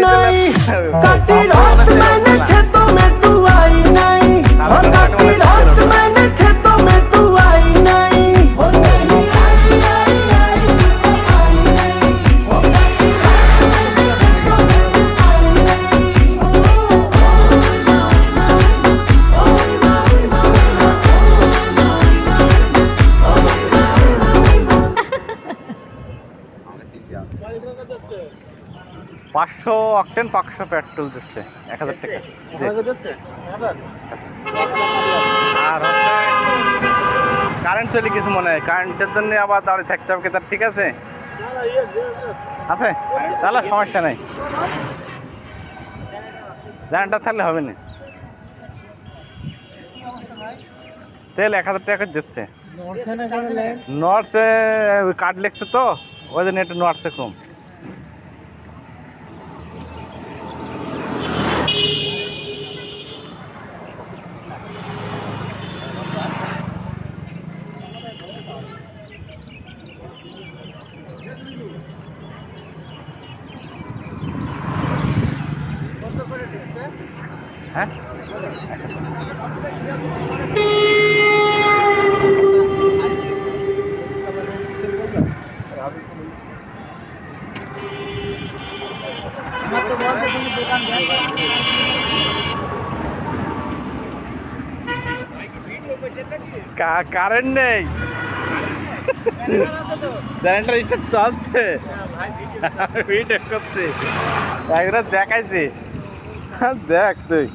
नहीं, काटी रात मैंने खेतों में तू आई नहीं, और काटी रात मैंने खेतों में तू आई नहीं, वो नहीं आई आई आई तू आई नहीं, वो काटी रात मैंने खेतों में तू आई नहीं, ओ পাঁচশো অক্টেন 500 পেট্রোল দিচ্ছে 1000 টাকা আর হচ্ছে কারেন্ট চলে গেছে মনে হয় কারেন্টের জন্য আবার দাঁড়িয়ে থাকতে হবে তার ঠিক আছে আছে তাহলে সমস্যা নেই জানটা থাকলে হবে না তেল 1000 টাকা দিচ্ছে নর্থে কার্ড লিখছে তো ওই জন্য একটু নর্থে কম হ্যাঁ কারেন্ট নেই জেনারেটর স্টার্ট চলছে ভিডিও করছি একবার দেখাইছি দেখ তুই